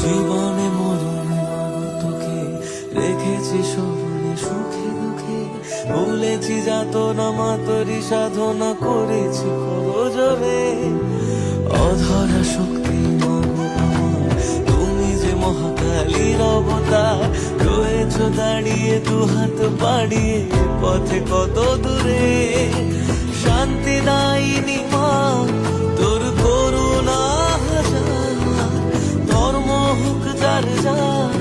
জীবনে মরণে মাগো তোকে রেখেছি স্মরণে সুখে দুঃখে, ভুলেছি যাতনা মা তোরই সাধনা করেছি করজোরে। অধরা শক্তি মাগো আমার, তুমি যে মহাকালীর অবতার, রয়েছ দাঁড়িয়ে দুহাত বাড়িয়ে পথে কত দূরে। শান্তি দায়িনী মা তোর করুণা হাজার, ধর্ম হোক যার যার